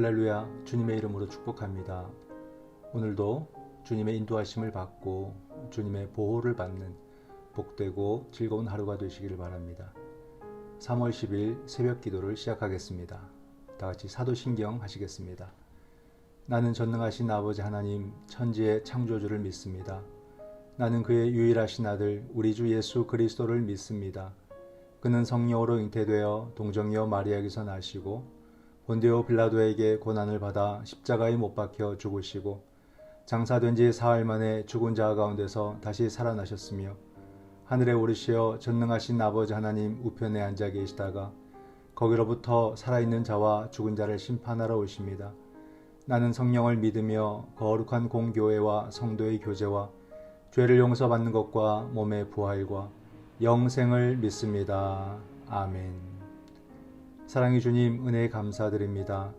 할렐루야, 주님의 이름으로 축복합니다. 오늘도 주님의 인도하심을 받고 주님의 보호를 받는 복되고 즐거운 하루가 되시기를 바랍니다. 3월 10일 새벽 기도를 시작하겠습니다. 다같이 사도신경 하시겠습니다. 나는 전능하신 아버지 하나님 천지의 창조주를 믿습니다. 나는 그의 유일하신 아들 우리 주 예수 그리스도를 믿습니다. 그는 성령으로 잉태되어 동정녀 마리아에게서 나시고 본디오 빌라도에게 고난을 받아 십자가에 못 박혀 죽으시고 장사된 지 사흘 만에 죽은 자 가운데서 다시 살아나셨으며 하늘에 오르시어 전능하신 아버지 하나님 우편에 앉아 계시다가 거기로부터 살아있는 자와 죽은 자를 심판하러 오십니다. 나는 성령을 믿으며 거룩한 공교회와 성도의 교제와 죄를 용서받는 것과 몸의 부활과 영생을 믿습니다. 아멘. 사랑의 주님, 은혜 감사드립니다.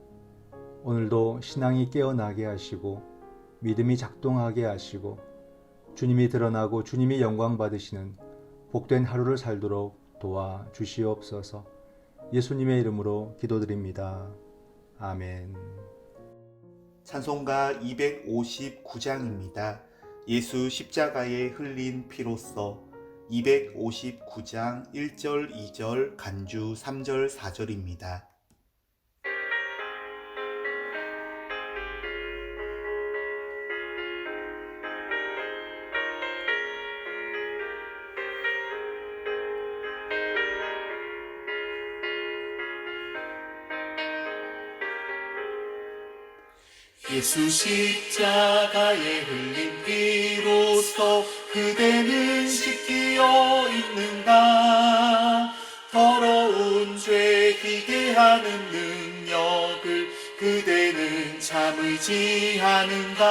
오늘도 신앙이 깨어나게 하시고 믿음이 작동하게 하시고 주님이 드러나고 주님이 영광 받으시는 복된 하루를 살도록 도와주시옵소서. 예수님의 이름으로 기도드립니다. 아멘. 찬송가 259장입니다. 예수 십자가에 흘린 피로써 259장 1절 2절 간주 3절 4절입니다. 예수 십자가에 흘린 피로써 그대는 씻기어 있는가. 더러운 죄 희게 하는 능력을 그대는 참 의지하는가.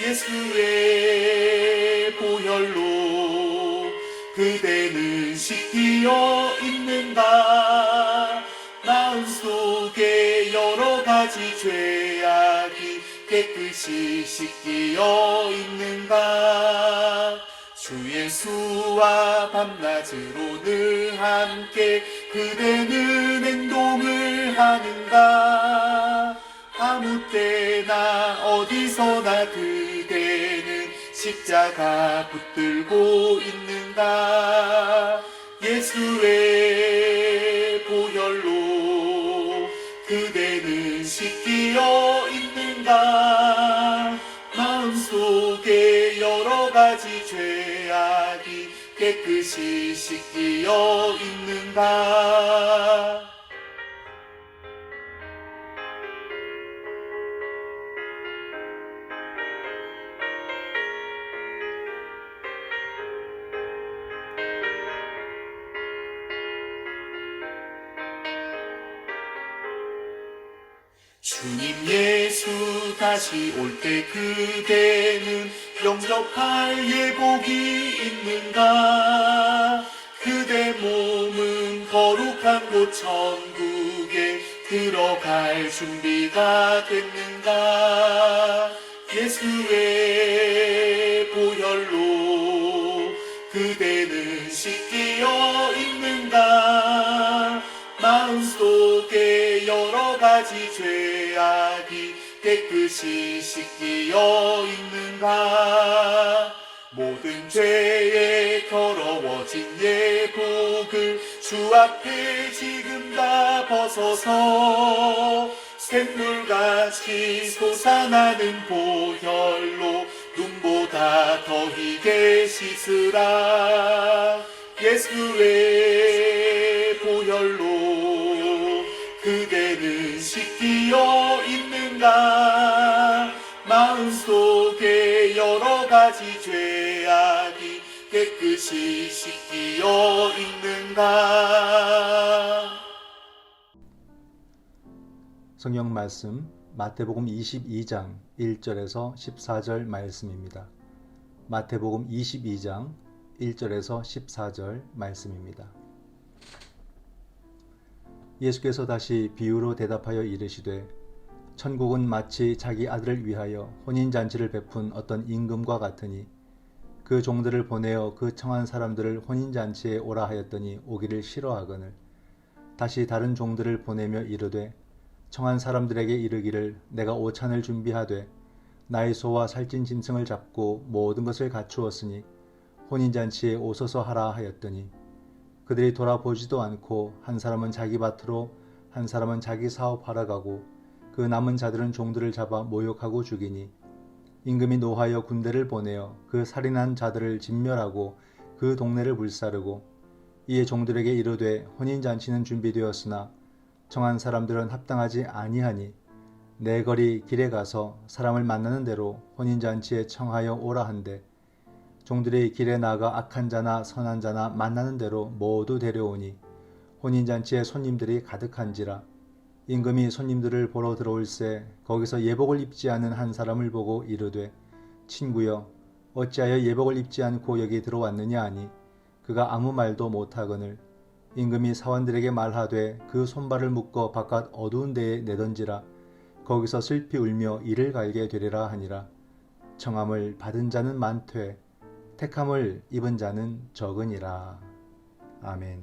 예수의 보혈로 그대는 씻기어 있는가. 마음속에 여러 가지 죄악이 깨끗이 씻기어 있는가. 주 예수와 밤낮으로 늘 함께 그대는 행동을 하는가. 아무 때나 어디서나 그대는 십자가 붙들고 있는가. 예수의 보혈로 그대는 씻기어 있는가. 마음속에 여러 가지 죄악이 깨끗이 씻기어 있는가. 주님 예수 다시 올 때 그대는 영접할 예복이 있는가. 그대 몸은 거룩한 곳 천국에 들어갈 준비가 됐는가. 예수의 보혈로 그대는 씻기어 있는가. 마음속에 여러 가지 죄악이 깨끗이 씻기어 있는가. 모든 죄에 더러워진 예복을 주 앞에 지금 다 벗어서 샘물같이 솟아나는 보혈로 눈보다 더 희게 씻으라. 예수의 보혈로 그대는 씻기어 있는가. 마음속에 여러 가지 죄악이 깨끗이 씻기어 있는가. 성경 말씀 마태복음 22장 1절에서 14절 말씀입니다. 마태복음 22장 1절에서 14절 말씀입니다. 예수께서 다시 비유로 대답하여 이르시되 천국은 마치 자기 아들을 위하여 혼인잔치를 베푼 어떤 임금과 같으니 그 종들을 보내어 그 청한 사람들을 혼인잔치에 오라 하였더니 오기를 싫어하거늘 다시 다른 종들을 보내며 이르되 청한 사람들에게 이르기를 내가 오찬을 준비하되 나의 소와 살찐 짐승을 잡고 모든 것을 갖추었으니 혼인잔치에 오소서 하라 하였더니 그들이 돌아보지도 않고 한 사람은 자기 밭으로 한 사람은 자기 사업하러 가고 그 남은 자들은 종들을 잡아 모욕하고 죽이니 임금이 노하여 군대를 보내어 그 살인한 자들을 진멸하고 그 동네를 불사르고 이에 종들에게 이르되 혼인잔치는 준비되었으나 청한 사람들은 합당하지 아니하니 내 거리 길에 가서 사람을 만나는 대로 혼인잔치에 청하여 오라 한대 종들이 길에 나가 악한 자나 선한 자나 만나는 대로 모두 데려오니 혼인잔치에 손님들이 가득한지라 임금이 손님들을 보러 들어올새 거기서 예복을 입지 않은 한 사람을 보고 이르되 친구여 어찌하여 예복을 입지 않고 여기 들어왔느냐 하니 그가 아무 말도 못하거늘 임금이 사원들에게 말하되 그 손발을 묶어 바깥 어두운 데에 내던지라 거기서 슬피 울며 이를 갈게 되리라 하니라. 청함을 받은 자는 많되 택함을 입은 자는 적으니라. 아멘.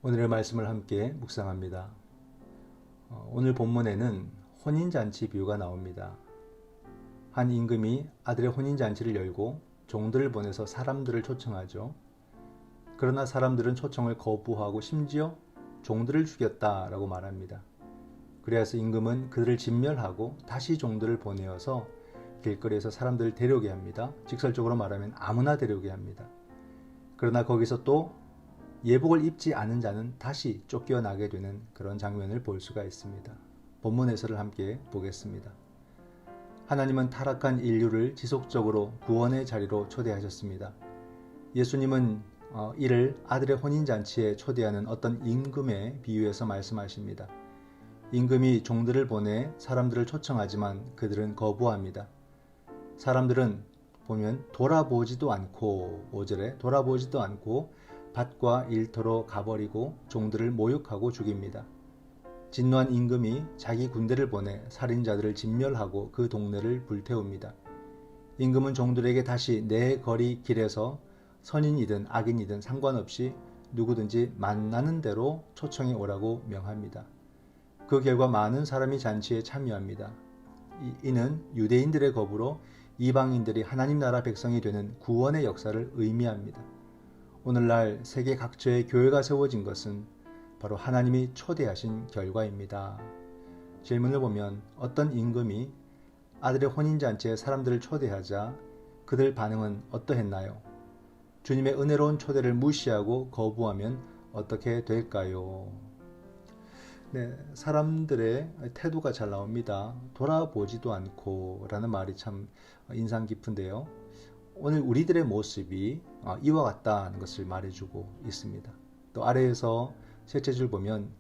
오늘의 말씀을 함께 묵상합니다. 오늘 본문에는 혼인잔치 비유가 나옵니다. 한 임금이 아들의 혼인잔치를 열고 종들을 보내서 사람들을 초청하죠. 그러나 사람들은 초청을 거부하고 심지어 종들을 죽였다라고 말합니다. 그래서 임금은 그들을 진멸하고 다시 종들을 보내어서 길거리에서 사람들을 데려오게 합니다. 직설적으로 말하면 아무나 데려오게 합니다. 그러나 거기서 또 예복을 입지 않은 자는 다시 쫓겨나게 되는 그런 장면을 볼 수가 있습니다. 본문 해설을 함께 보겠습니다. 하나님은 타락한 인류를 지속적으로 구원의 자리로 초대하셨습니다. 예수님은 이를 아들의 혼인잔치에 초대하는 어떤 임금에 비유해서 말씀하십니다. 임금이 종들을 보내 사람들을 초청하지만 그들은 거부합니다. 사람들은 보면 돌아보지도 않고 5절에 돌아보지도 않고 밭과 일터로 가버리고 종들을 모욕하고 죽입니다. 진노한 임금이 자기 군대를 보내 살인자들을 진멸하고 그 동네를 불태웁니다. 임금은 종들에게 다시 내 거리 길에서 선인이든 악인이든 상관없이 누구든지 만나는 대로 초청해 오라고 명합니다. 그 결과 많은 사람이 잔치에 참여합니다. 이는 유대인들의 겁으로 이방인들이 하나님 나라 백성이 되는 구원의 역사를 의미합니다. 오늘날 세계 각처에 교회가 세워진 것은 바로 하나님이 초대하신 결과입니다. 질문을 보면 어떤 임금이 아들의 혼인잔치에 사람들을 초대하자 그들 반응은 어떠했나요? 주님의 은혜로운 초대를 무시하고 거부하면 어떻게 될까요? 네, 사람들의 태도가 잘 나옵니다. 돌아보지도 않고 라는 말이 참 인상 깊은데요. 오늘 우리들의 모습이 이와 같다는 것을 말해주고 있습니다. 또 아래에서 셋째 줄 보면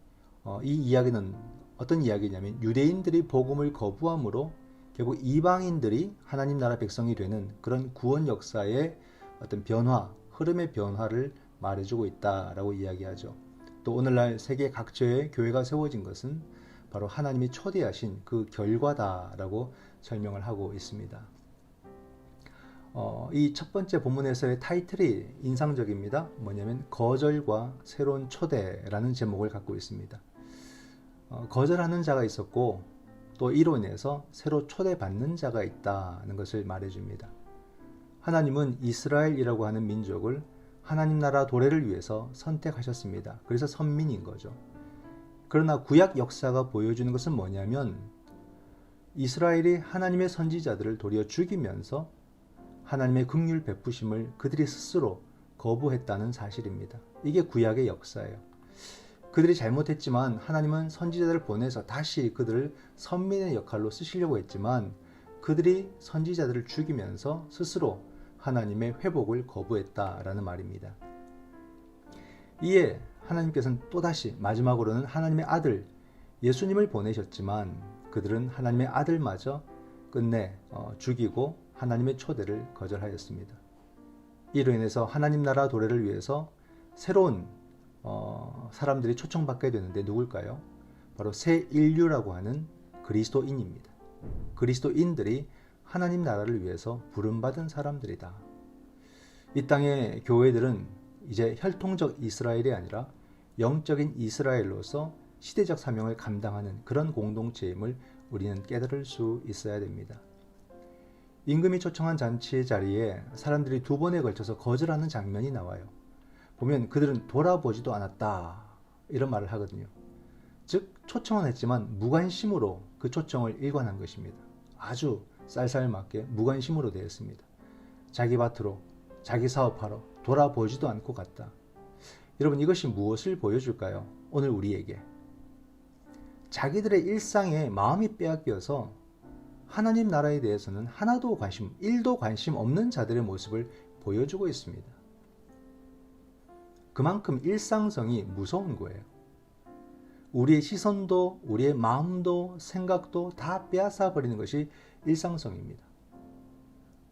이 이야기는 어떤 이야기냐면 유대인들이 복음을 거부함으로 결국 이방인들이 하나님 나라 백성이 되는 그런 구원 역사의 어떤 변화, 흐름의 변화를 말해주고 있다라고 이야기하죠. 또 오늘날 세계 각처에 교회가 세워진 것은 바로 하나님이 초대하신 그 결과다라고 설명을 하고 있습니다. 이 첫 번째 본문에서의 타이틀이 인상적입니다. 뭐냐면 거절과 새로운 초대라는 제목을 갖고 있습니다. 거절하는 자가 있었고 또 이로 인해서 새로 초대받는 자가 있다는 것을 말해줍니다. 하나님은 이스라엘이라고 하는 민족을 하나님 나라 도래를 위해서 선택하셨습니다. 그래서 선민인 거죠. 그러나 구약 역사가 보여주는 것은 뭐냐면 이스라엘이 하나님의 선지자들을 도리어 죽이면서 하나님의 긍휼 베푸심을 그들이 스스로 거부했다는 사실입니다. 이게 구약의 역사예요. 그들이 잘못했지만 하나님은 선지자들을 보내서 다시 그들을 선민의 역할로 쓰시려고 했지만 그들이 선지자들을 죽이면서 스스로 하나님의 회복을 거부했다라는 말입니다. 이에 하나님께서는 또다시 마지막으로는 하나님의 아들 예수님을 보내셨지만 그들은 하나님의 아들마저 끝내 죽이고 하나님의 초대를 거절하였습니다. 이로 인해서 하나님 나라 도래를 위해서 새로운 사람들이 초청받게 되는데 누굴까요? 바로 새 인류라고 하는 그리스도인입니다. 그리스도인들이 하나님 나라를 위해서 부름받은 사람들이다. 이 땅의 교회들은 이제 혈통적 이스라엘이 아니라 영적인 이스라엘로서 시대적 사명을 감당하는 그런 공동체임을 우리는 깨달을 수 있어야 됩니다. 임금이 초청한 잔치의 자리에 사람들이 2번에 걸쳐서 거절하는 장면이 나와요. 보면 그들은 돌아보지도 않았다 이런 말을 하거든요. 즉 초청은 했지만 무관심으로 그 초청을 일관한 것입니다. 아주 쌀쌀맞게 무관심으로 되었습니다. 자기 밭으로 자기 사업하러 돌아보지도 않고 갔다. 여러분 이것이 무엇을 보여줄까요? 오늘 우리에게 자기들의 일상에 마음이 빼앗겨서 하나님 나라에 대해서는 하나도 관심, 1도 관심 없는 자들의 모습을 보여주고 있습니다. 그만큼 일상성이 무서운 거예요. 우리의 시선도 우리의 마음도 생각도 다 빼앗아 버리는 것이 일상성입니다.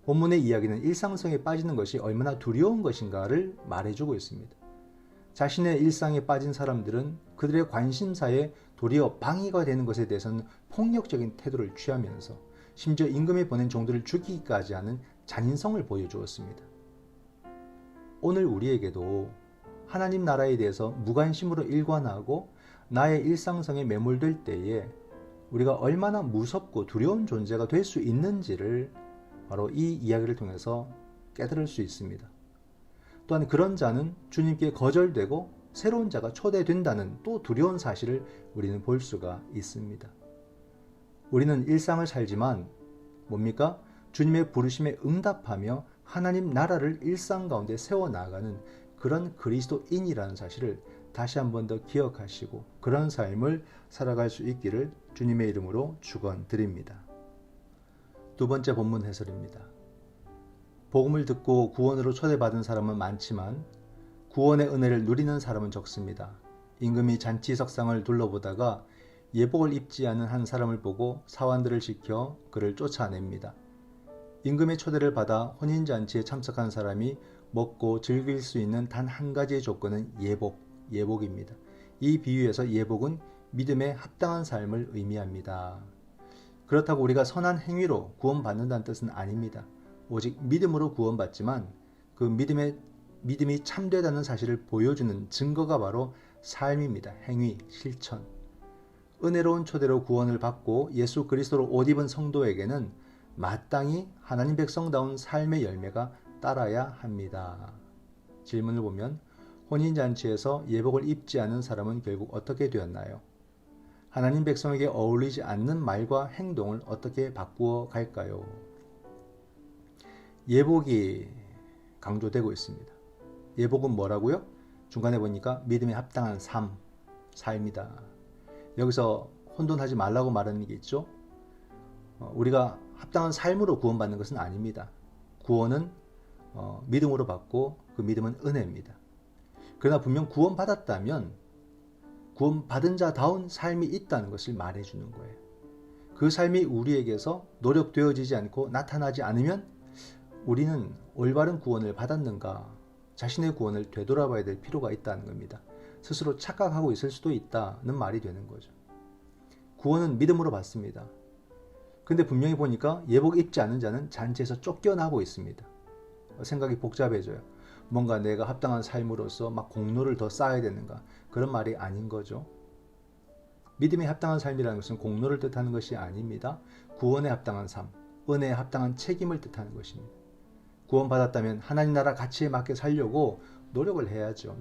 본문의 이야기는 일상성에 빠지는 것이 얼마나 두려운 것인가를 말해주고 있습니다. 자신의 일상에 빠진 사람들은 그들의 관심사에 도리어 방해가 되는 것에 대해서는 폭력적인 태도를 취하면서 심지어 임금이 보낸 종들을 죽이기까지 하는 잔인성을 보여주었습니다. 오늘 우리에게도 하나님 나라에 대해서 무관심으로 일관하고 나의 일상성에 매몰될 때에 우리가 얼마나 무섭고 두려운 존재가 될 수 있는지를 바로 이 이야기를 통해서 깨달을 수 있습니다. 또한 그런 자는 주님께 거절되고 새로운 자가 초대된다는 또 두려운 사실을 우리는 볼 수가 있습니다. 우리는 일상을 살지만 뭡니까? 주님의 부르심에 응답하며 하나님 나라를 일상 가운데 세워나가는 그런 그리스도인이라는 사실을 다시 한 번 더 기억하시고 그런 삶을 살아갈 수 있기를 주님의 이름으로 축원드립니다. 2번째 본문 해설입니다. 복음을 듣고 구원으로 초대받은 사람은 많지만 구원의 은혜를 누리는 사람은 적습니다. 임금이 잔치 석상을 둘러보다가 예복을 입지 않은 한 사람을 보고 사환들을 시켜 그를 쫓아냅니다. 임금의 초대를 받아 혼인잔치에 참석한 사람이 먹고 즐길 수 있는 단 한 가지의 조건은 예복입니다. 이 비유에서 예복은 믿음에 합당한 삶을 의미합니다. 그렇다고 우리가 선한 행위로 구원받는다는 뜻은 아닙니다. 오직 믿음으로 구원받지만 그 믿음이 참되다는 사실을 보여주는 증거가 바로 삶입니다. 행위, 실천. 은혜로운 초대로 구원을 받고 예수 그리스도로 옷 입은 성도에게는 마땅히 하나님 백성다운 삶의 열매가 따라야 합니다. 질문을 보면 혼인잔치에서 예복을 입지 않은 사람은 결국 어떻게 되었나요? 하나님 백성에게 어울리지 않는 말과 행동을 어떻게 바꾸어 갈까요? 예복이 강조되고 있습니다. 예복은 뭐라고요? 중간에 보니까 믿음에 합당한 삶이다. 여기서 혼돈하지 말라고 말하는 게 있죠. 우리가 합당한 삶으로 구원받는 것은 아닙니다. 구원은 믿음으로 받고 그 믿음은 은혜입니다. 그러나 분명 구원받았다면 구원받은 자다운 삶이 있다는 것을 말해주는 거예요. 그 삶이 우리에게서 노력되어지지 않고 나타나지 않으면 우리는 올바른 구원을 받았는가 자신의 구원을 되돌아봐야 될 필요가 있다는 겁니다. 스스로 착각하고 있을 수도 있다는 말이 되는 거죠. 구원은 믿음으로 받습니다. 근데 분명히 보니까 예복 입지 않은 자는 잔치에서 쫓겨나고 있습니다. 생각이 복잡해져요. 뭔가 내가 합당한 삶으로서 막 공로를 더 쌓아야 되는가 그런 말이 아닌 거죠. 믿음에 합당한 삶이라는 것은 공로를 뜻하는 것이 아닙니다. 구원에 합당한 삶, 은혜에 합당한 책임을 뜻하는 것입니다. 구원받았다면 하나님 나라 가치에 맞게 살려고 노력을 해야죠.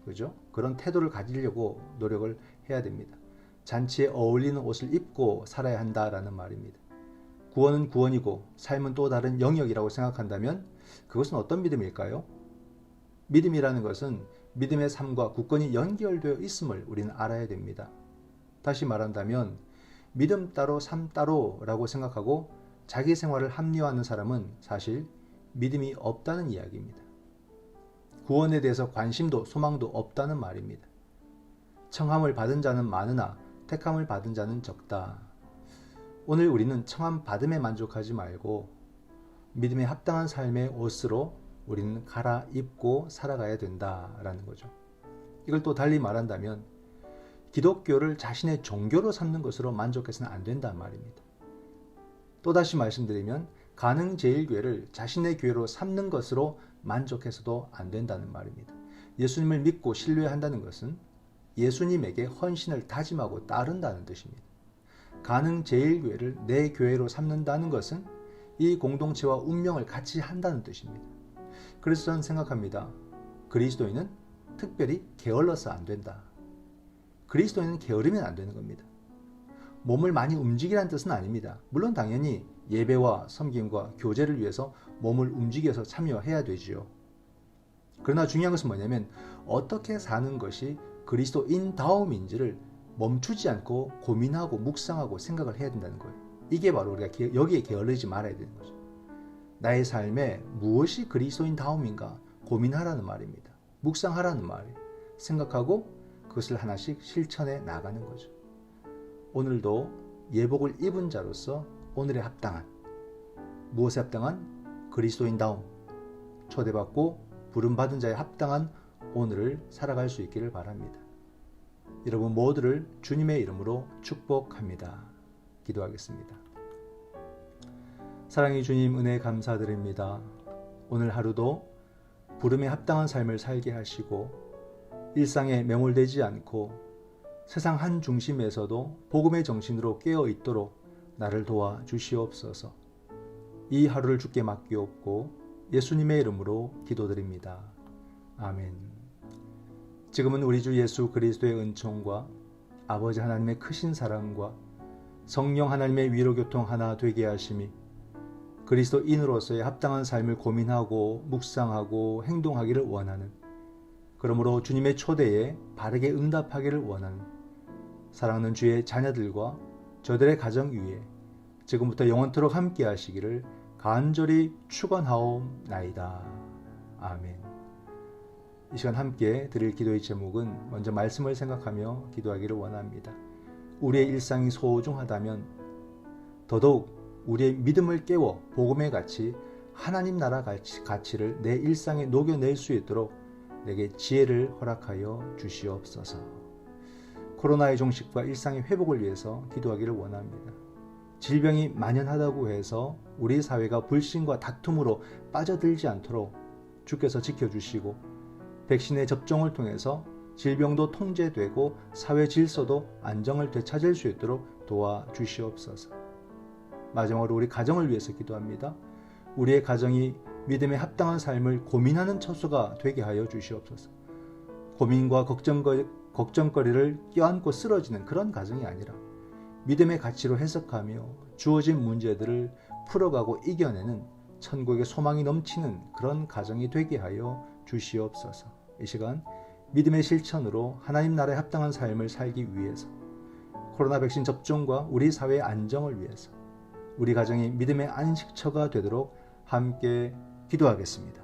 그죠? 그런 태도를 가지려고 노력을 해야 됩니다. 잔치에 어울리는 옷을 입고 살아야 한다라는 말입니다. 구원은 구원이고 삶은 또 다른 영역이라고 생각한다면 그것은 어떤 믿음일까요? 믿음이라는 것은 믿음의 삶과 굳건히 연결되어 있음을 우리는 알아야 됩니다. 다시 말한다면 믿음 따로 삶 따로라고 생각하고 자기 생활을 합리화하는 사람은 사실 믿음이 없다는 이야기입니다. 구원에 대해서 관심도 소망도 없다는 말입니다. 청함을 받은 자는 많으나 택함을 받은 자는 적다. 오늘 우리는 청함 받음에 만족하지 말고 믿음에 합당한 삶의 옷으로 우리는 갈아입고 살아가야 된다라는 거죠. 이걸 또 달리 말한다면 기독교를 자신의 종교로 삼는 것으로 만족해서는 안 된단 말입니다. 또다시 말씀드리면 가능제일교회를 자신의 교회로 삼는 것으로 만족해서도 안 된다는 말입니다. 예수님을 믿고 신뢰한다는 것은 예수님에게 헌신을 다짐하고 따른다는 뜻입니다. 가능 제일교회를 내 교회로 삼는다는 것은 이 공동체와 운명을 같이 한다는 뜻입니다. 그래서 저는 생각합니다. 그리스도인은 특별히 게을러서 안 된다. 그리스도인은 게으르면 안 되는 겁니다. 몸을 많이 움직이라는 뜻은 아닙니다. 물론 당연히 예배와 섬김과 교제를 위해서 몸을 움직여서 참여해야 되지요. 그러나 중요한 것은 뭐냐면 어떻게 사는 것이 그리스도인다움인지를 멈추지 않고 고민하고 묵상하고 생각을 해야 된다는 거예요. 이게 바로 우리가 여기에 게을르지 말아야 되는 거죠. 나의 삶에 무엇이 그리스도인다움인가 고민하라는 말입니다. 묵상하라는 말이에요. 생각하고 그것을 하나씩 실천해 나가는 거죠. 오늘도 예복을 입은 자로서 오늘에 합당한, 무엇에 합당한? 그리스도인다움, 초대받고 부름받은 자에 합당한 오늘을 살아갈 수 있기를 바랍니다. 여러분 모두를 주님의 이름으로 축복합니다. 기도하겠습니다. 사랑의 주님, 은혜 감사드립니다. 오늘 하루도 부름에 합당한 삶을 살게 하시고 일상에 매몰되지 않고 세상 한 중심에서도 복음의 정신으로 깨어 있도록 나를 도와 주시옵소서. 이 하루를 주께 맡기옵고 예수님의 이름으로 기도드립니다. 아멘. 지금은 우리 주 예수 그리스도의 은총과 아버지 하나님의 크신 사랑과 성령 하나님의 위로교통 하나 되게 하심이 그리스도인으로서의 합당한 삶을 고민하고 묵상하고 행동하기를 원하는, 그러므로 주님의 초대에 바르게 응답하기를 원하는 사랑하는 주의 자녀들과 저들의 가정 위에 지금부터 영원토록 함께 하시기를 간절히 축원하옵나이다. 아멘. 이 시간 함께 드릴 기도의 제목은 먼저 말씀을 생각하며 기도하기를 원합니다. 우리의 일상이 소중하다면 더더욱 우리의 믿음을 깨워 복음의 가치, 하나님 나라 가치를 내 일상에 녹여낼 수 있도록 내게 지혜를 허락하여 주시옵소서. 코로나의 종식과 일상의 회복을 위해서 기도하기를 원합니다. 질병이 만연하다고 해서 우리 사회가 불신과 다툼으로 빠져들지 않도록 주께서 지켜주시고 백신의 접종을 통해서 질병도 통제되고 사회 질서도 안정을 되찾을 수 있도록 도와주시옵소서. 마지막으로 우리 가정을 위해서 기도합니다. 우리의 가정이 믿음에 합당한 삶을 고민하는 처소가 되게 하여 주시옵소서. 고민과 걱정거리를 껴안고 쓰러지는 그런 가정이 아니라 믿음의 가치로 해석하며 주어진 문제들을 풀어가고 이겨내는 천국의 소망이 넘치는 그런 가정이 되게 하여 주시옵소서. 이 시간 믿음의 실천으로 하나님 나라에 합당한 삶을 살기 위해서, 코로나 백신 접종과 우리 사회의 안정을 위해서 우리 가정이 믿음의 안식처가 되도록 함께 기도하겠습니다.